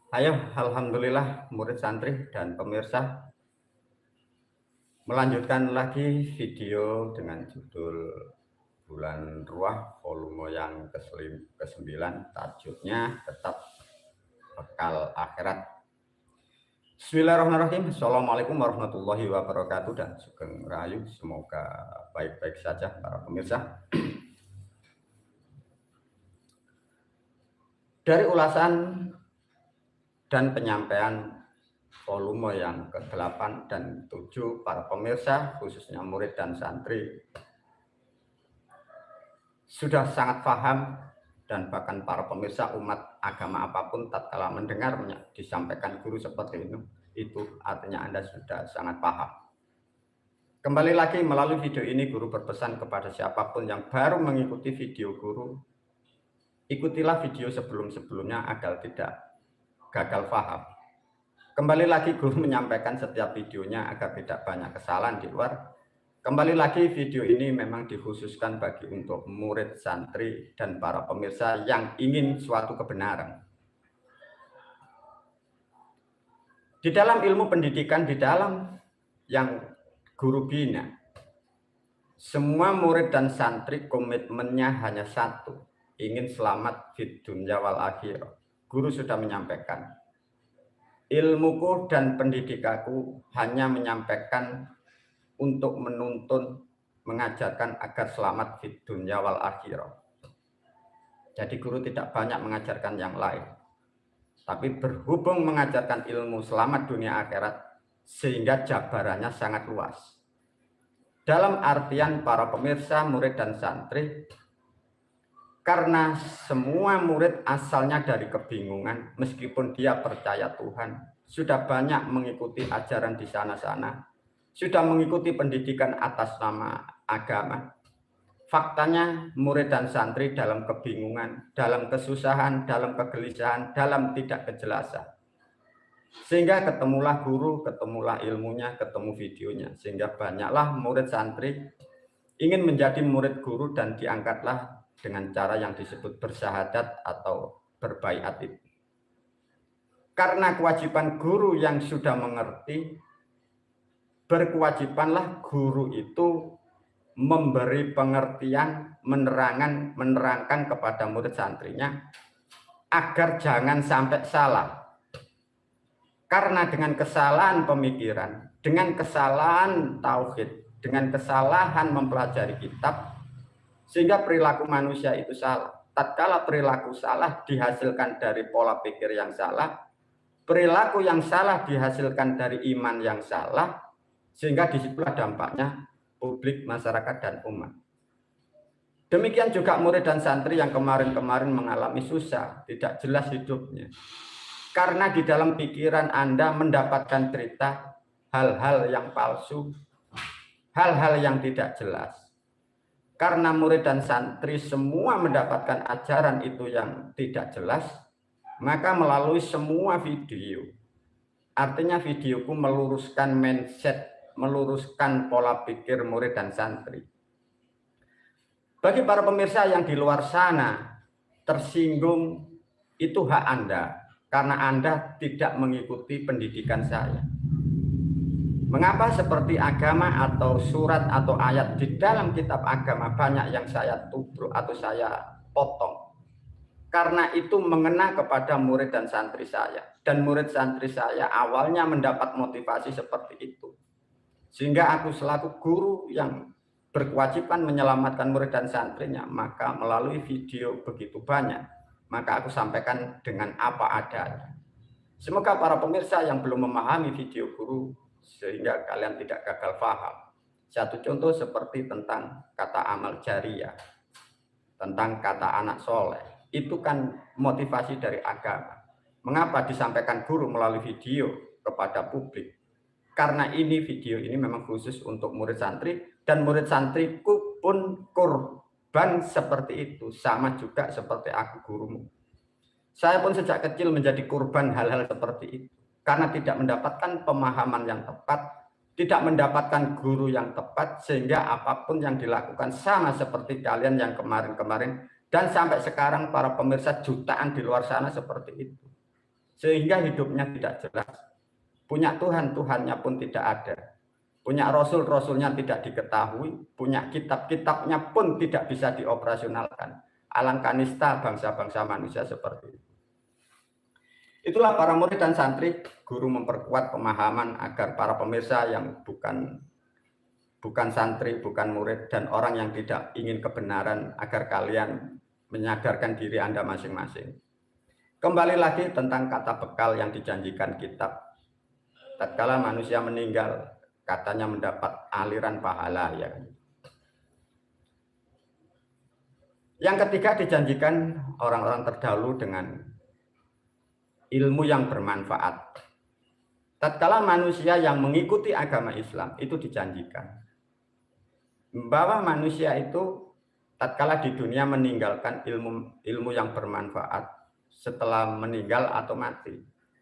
Ayo, alhamdulillah murid santri dan pemirsa melanjutkan lagi video dengan judul Bulan Ruah volume yang ke-9, tajuknya tetap bekal akhirat. Bismillahirrahmanirrahim. Assalamualaikum warahmatullahi wabarakatuh dan sugeng rahayu. Semoga baik-baik saja para pemirsa. Dari ulasan dan penyampaian volume yang ke-8 dan 7 para pemirsa, khususnya murid dan santri, sudah sangat paham, dan bahkan para pemirsa umat agama apapun tatkala mendengar disampaikan guru seperti itu artinya Anda sudah sangat paham. Kembali lagi melalui video ini guru berpesan kepada siapapun yang baru mengikuti video guru, ikutilah video sebelum-sebelumnya agar tidak gagal paham. Kembali lagi guru menyampaikan setiap videonya agar tidak banyak kesalahan di luar. Kembali lagi video ini memang dikhususkan bagi untuk murid, santri, dan para pemirsa yang ingin suatu kebenaran. Di dalam ilmu pendidikan, di dalam yang guru bina, semua murid dan santri komitmennya hanya satu, ingin selamat fid dunya wal akhirah. Guru sudah menyampaikan, ilmuku dan pendidikanku hanya menyampaikan untuk menuntun, mengajarkan agar selamat di dunia wal akhirah. Jadi guru tidak banyak mengajarkan yang lain, tapi berhubung mengajarkan ilmu selamat dunia akhirat, sehingga jabarannya sangat luas. Dalam artian para pemirsa, murid dan santri, karena semua murid asalnya dari kebingungan, meskipun dia percaya Tuhan, sudah banyak mengikuti ajaran di sana-sana, sudah mengikuti pendidikan atas nama agama. Faktanya murid dan santri dalam kebingungan, dalam kesusahan, dalam kegelisahan, dalam tidak kejelasan. Sehingga ketemulah guru, ketemulah ilmunya, ketemu videonya. Sehingga banyaklah murid santri ingin menjadi murid guru dan diangkatlah dengan cara yang disebut bersyahadat atau berbaiat itu. Karena kewajiban guru yang sudah mengerti, berkewajibanlah guru itu memberi pengertian, menerangkan kepada murid santrinya agar jangan sampai salah. Karena dengan kesalahan pemikiran, dengan kesalahan tauhid, dengan kesalahan mempelajari kitab, sehingga perilaku manusia itu salah. Tatkala perilaku salah dihasilkan dari pola pikir yang salah, perilaku yang salah dihasilkan dari iman yang salah, sehingga disitulah dampaknya publik, masyarakat, dan umat. Demikian juga murid dan santri yang kemarin-kemarin mengalami susah, tidak jelas hidupnya. Karena di dalam pikiran Anda mendapatkan cerita hal-hal yang palsu, hal-hal yang tidak jelas. Karena murid dan santri semua mendapatkan ajaran itu yang tidak jelas, maka melalui semua video, artinya videoku meluruskan mindset, meluruskan pola pikir murid dan santri. Bagi para pemirsa yang di luar sana tersinggung, itu hak Anda, karena Anda tidak mengikuti pendidikan saya. Mengapa seperti agama atau surat atau ayat di dalam kitab agama banyak yang saya tubruk atau saya potong? Karena itu mengena kepada murid dan santri saya. Dan murid santri saya awalnya mendapat motivasi seperti itu. Sehingga aku selaku guru yang berkewajiban menyelamatkan murid dan santrinya, maka melalui video begitu banyak, maka aku sampaikan dengan apa adanya. Semoga para pemirsa yang belum memahami video guru, sehingga kalian tidak gagal paham. Satu contoh seperti tentang kata amal jariah, tentang kata anak soleh, itu kan motivasi dari agama. Mengapa disampaikan guru melalui video kepada publik? Karena ini video ini memang khusus untuk murid santri, dan murid santriku pun korban seperti itu, sama juga seperti aku gurumu. Saya pun sejak kecil menjadi korban hal-hal seperti itu, karena tidak mendapatkan pemahaman yang tepat, tidak mendapatkan guru yang tepat, sehingga apapun yang dilakukan sama seperti kalian yang kemarin-kemarin, dan sampai sekarang para pemirsa jutaan di luar sana seperti itu. sehingga hidupnya tidak jelas. Punya Tuhan, Tuhannya pun tidak ada. Punya Rasul, Rasulnya tidak diketahui. Punya kitab-kitabnya pun tidak bisa dioperasionalkan. Alangkah nista bangsa-bangsa manusia seperti itu. Itulah para murid dan santri, guru memperkuat pemahaman agar para pemirsa yang bukan santri, bukan murid, dan orang yang tidak ingin kebenaran, agar kalian menyadarkan diri Anda masing-masing. Kembali lagi tentang kata bekal yang dijanjikan kitab. Tatkala manusia meninggal, katanya mendapat aliran pahala, ya. Yang ketiga dijanjikan orang-orang terdahulu dengan ilmu yang bermanfaat. Tatkala manusia yang mengikuti agama Islam itu dijanjikan bahwa manusia itu tatkala di dunia meninggalkan ilmu yang bermanfaat setelah meninggal atau mati,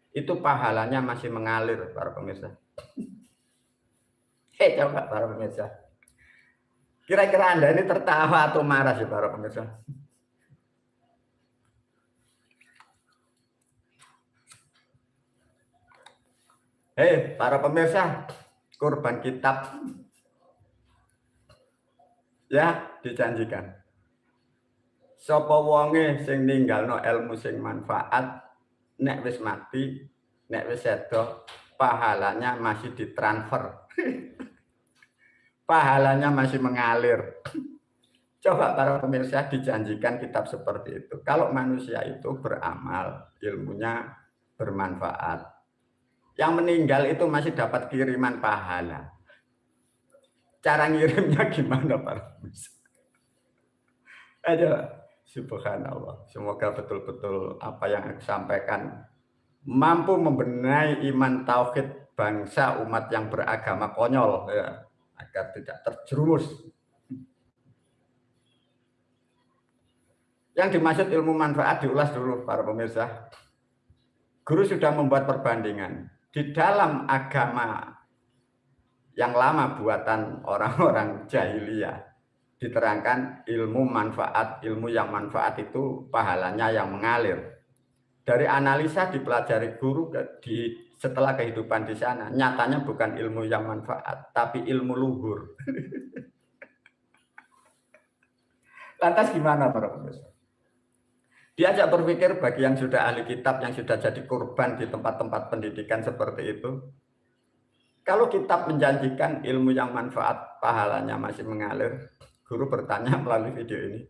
itu pahalanya masih mengalir, para pemirsa. Coba para pemirsa, kira-kira Anda ini tertawa atau marah sih para pemirsa? Para pemirsa, kurban kitab ya dijanjikan. Sapa wonge sing ninggalno ilmu sing manfaat, nek wis mati, nek wis sedo, pahalanya masih ditransfer. Pahalanya masih mengalir. Coba para pemirsa, dijanjikan kitab seperti itu. Kalau manusia itu beramal, ilmunya bermanfaat, yang meninggal itu masih dapat kiriman pahala. Cara ngirimnya gimana para pemirsa? Aduh, subhanallah. Semoga betul-betul apa yang aku sampaikan mampu membenahi iman tauhid bangsa umat yang beragama konyol, ya, agar tidak terjerumus. Yang dimaksud ilmu manfaat diulas dulu para pemirsa. Guru sudah membuat perbandingan. Di dalam agama yang lama buatan orang-orang jahiliyah, diterangkan ilmu manfaat, ilmu yang manfaat itu pahalanya yang mengalir. Dari analisa dipelajari guru setelah kehidupan di sana, nyatanya bukan ilmu yang manfaat, tapi ilmu luhur. Lantas gimana para pemirsa? Diajak berpikir bagi yang sudah ahli kitab, yang sudah jadi korban di tempat-tempat pendidikan seperti itu. Kalau kitab menjanjikan ilmu yang manfaat, pahalanya masih mengalir. Guru bertanya melalui video ini,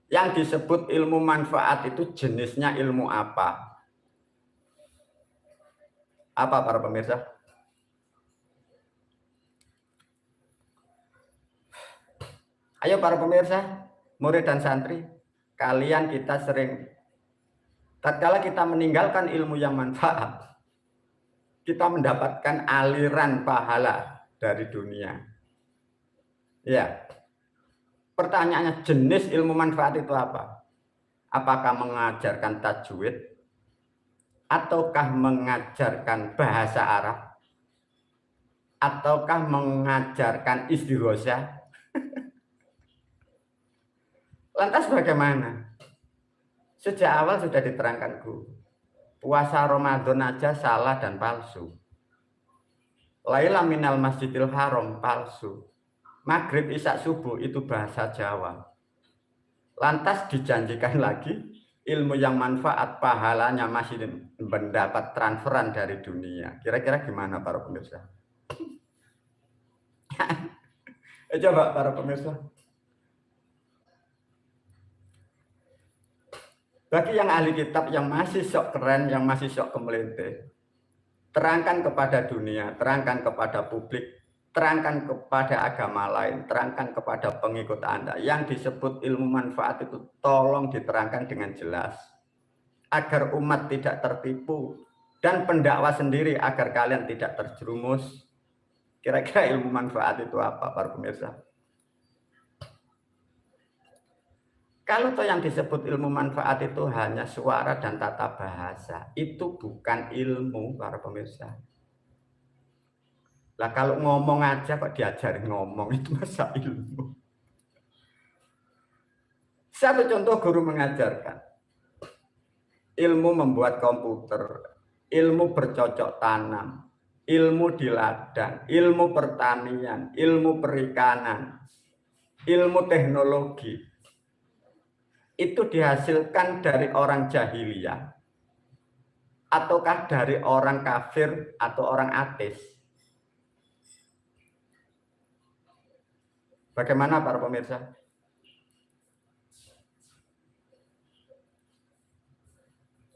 yang disebut ilmu manfaat itu jenisnya ilmu apa? Apa para pemirsa? Ayo para pemirsa, murid dan santri, kalian kita sering, tatkala kita meninggalkan ilmu yang manfaat, kita mendapatkan aliran pahala dari dunia. Ya. Pertanyaannya, jenis ilmu manfaat itu apa? Apakah mengajarkan tajwid? Ataukah mengajarkan bahasa Arab? Ataukah mengajarkan istighosah? Lantas bagaimana? Sejak awal sudah diterangkan guru. Puasa Ramadan aja salah dan palsu. Laila minal masjidil haram palsu. Maghrib, isya, subuh itu bahasa Jawa. Lantas dijanjikan lagi ilmu yang manfaat, pahalanya masih mendapat transferan dari dunia. Kira-kira gimana para pemirsa? Coba para pemirsa. Bagi yang ahli kitab, yang masih sok keren, yang masih sok kemelinte, terangkan kepada dunia, terangkan kepada publik, terangkan kepada agama lain, terangkan kepada pengikut Anda. Yang disebut ilmu manfaat itu tolong diterangkan dengan jelas, agar umat tidak tertipu, dan pendakwah sendiri agar kalian tidak terjerumus. Kira-kira ilmu manfaat itu apa para pemirsa? Kalau toh yang disebut ilmu manfaat itu hanya suara dan tata bahasa, itu bukan ilmu para pemirsa. Lah kalau ngomong aja kok diajarin ngomong, itu masa ilmu? Satu contoh guru mengajarkan. Ilmu membuat komputer, ilmu bercocok tanam, ilmu di ladang, ilmu pertanian, ilmu perikanan, ilmu teknologi, itu dihasilkan dari orang jahiliyah ataukah dari orang kafir atau orang ateis? Bagaimana para pemirsa?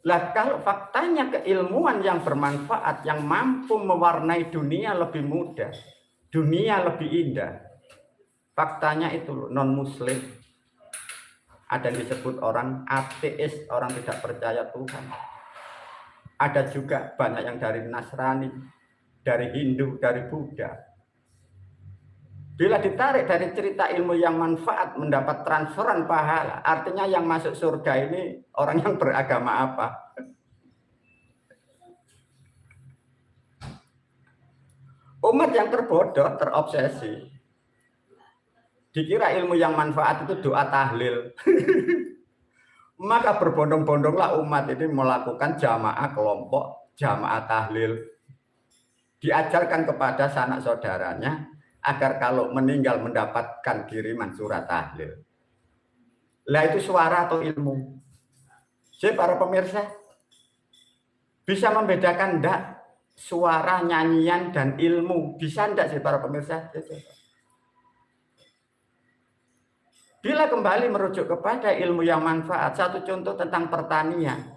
Lah kalau faktanya keilmuan yang bermanfaat, yang mampu mewarnai dunia lebih mudah, dunia lebih indah. Faktanya itu non-muslim. Ada yang disebut orang ateis, orang tidak percaya Tuhan. Ada juga banyak yang dari Nasrani, dari Hindu, dari Buddha. Bila ditarik dari cerita ilmu yang manfaat mendapat transferan pahala, artinya yang masuk surga ini orang yang beragama apa? Umat yang terbodoh, terobsesi. Dikira ilmu yang manfaat itu doa tahlil. Maka berbondong-bondonglah umat ini melakukan jamaah kelompok, jamaah tahlil. Diajarkan kepada sanak saudaranya agar kalau meninggal mendapatkan kiriman surat tahlil. Lah itu suara atau ilmu? Jadi para pemirsa, bisa membedakan enggak suara, nyanyian, dan ilmu? Bisa enggak sih para pemirsa? Bila kembali merujuk kepada ilmu yang manfaat, satu contoh tentang pertanian.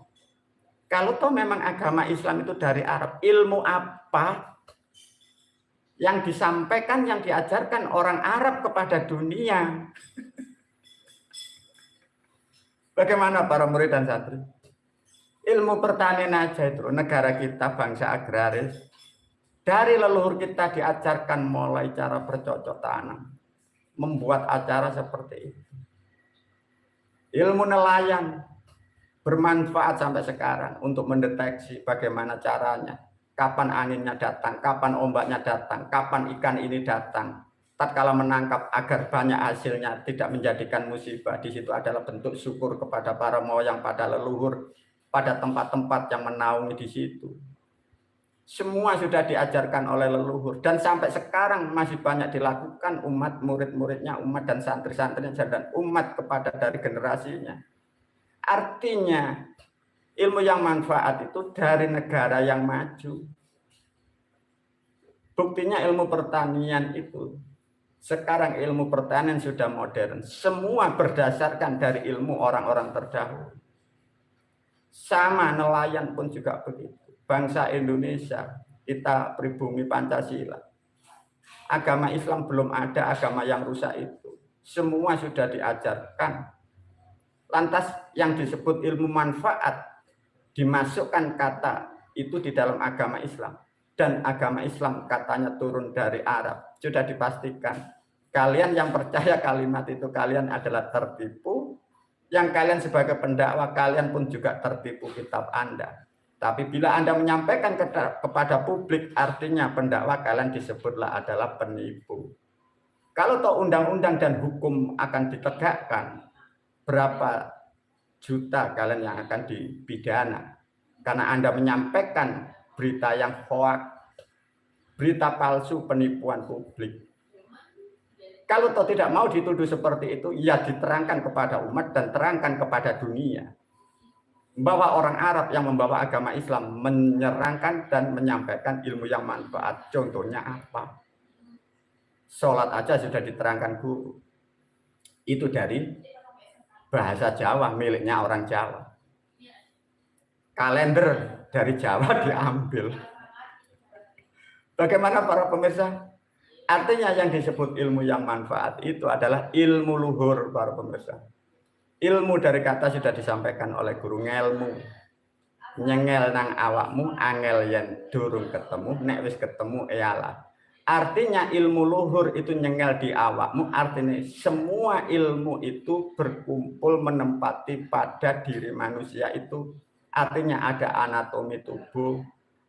Kalau toh memang agama Islam itu dari Arab, ilmu apa yang disampaikan, yang diajarkan orang Arab kepada dunia? Bagaimana para murid dan santri? Ilmu pertanian aja itu, negara kita bangsa agraris. Dari leluhur kita diajarkan mulai cara bercocok tanam, membuat acara seperti itu. Ilmu nelayan bermanfaat sampai sekarang untuk mendeteksi bagaimana caranya, kapan anginnya datang, kapan ombaknya datang, kapan ikan ini datang. Tatkala menangkap agar banyak hasilnya, tidak menjadikan musibah. Di situ adalah bentuk syukur kepada para moyang, pada leluhur, pada tempat-tempat yang menaungi di situ. Semua sudah diajarkan oleh leluhur dan sampai sekarang masih banyak dilakukan umat, murid-muridnya, umat dan santri-santrinya dan umat kepada dari generasinya. Artinya ilmu yang manfaat itu dari negara yang maju. Buktinya ilmu pertanian itu. Sekarang ilmu pertanian sudah modern. Semua berdasarkan dari ilmu orang-orang terdahulu. Sama nelayan pun juga begitu. Bangsa Indonesia, kita pribumi Pancasila. Agama Islam belum ada agama yang rusak itu. Semua sudah diajarkan. Lantas yang disebut ilmu manfaat dimasukkan kata itu di dalam agama Islam. Dan agama Islam katanya turun dari Arab. Sudah dipastikan. Kalian yang percaya kalimat itu kalian adalah tertipu. Yang kalian sebagai pendakwa kalian pun juga tertipu kitab Anda. Tapi bila Anda menyampaikan kepada publik, artinya pendakwa kalian disebutlah adalah penipu. Kalau toh undang-undang dan hukum akan ditegakkan, berapa juta kalian yang akan dipidana? Karena Anda menyampaikan berita yang hoax, berita palsu, penipuan publik. Kalau toh tidak mau dituduh seperti itu, ya diterangkan kepada umat dan terangkan kepada dunia. Bahwa orang Arab yang membawa agama Islam menyerangkan dan menyampaikan ilmu yang manfaat. Contohnya apa? Sholat aja sudah diterangkan guru. Itu dari bahasa Jawa, miliknya orang Jawa. Kalender dari Jawa diambil. Bagaimana para pemirsa? Artinya yang disebut ilmu yang manfaat itu adalah ilmu luhur para pemirsa. Ilmu dari kata sudah disampaikan oleh guru, ngelmu. Nyengel nang awakmu, angel yen durung ketemu, nek wis ketemu iyalah. Artinya ilmu luhur itu nyengel di awakmu, artinya semua ilmu itu berkumpul menempati pada diri manusia itu. Artinya ada anatomi tubuh,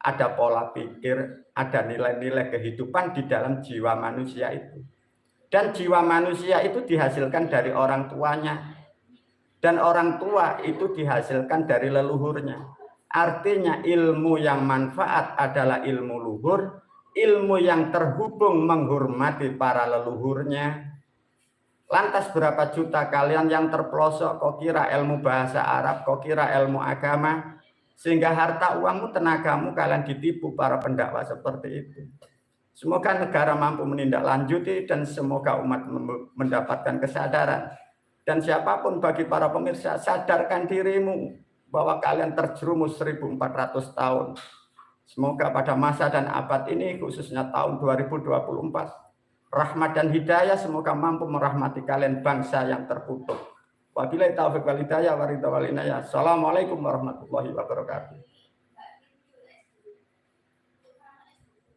ada pola pikir, ada nilai-nilai kehidupan di dalam jiwa manusia itu. Dan jiwa manusia itu dihasilkan dari orang tuanya. Dan orang tua itu dihasilkan dari leluhurnya. Artinya ilmu yang manfaat adalah ilmu luhur, ilmu yang terhubung menghormati para leluhurnya. Lantas berapa juta kalian yang terpelosok, kok kira ilmu bahasa Arab, kok kira ilmu agama, sehingga harta uangmu, tenagamu kalian ditipu para pendakwa seperti itu. Semoga negara mampu menindaklanjuti dan semoga umat mendapatkan kesadaran. Dan siapapun bagi para pemirsa, sadarkan dirimu bahwa kalian terjerumus 1400 tahun. Semoga pada masa dan abad ini, khususnya tahun 2024, rahmat dan hidayah semoga mampu merahmati kalian bangsa yang terkutuk. Wabillahi taufiq wal hidayah wa ridha wal inayah. Assalamualaikum warahmatullahi wabarakatuh.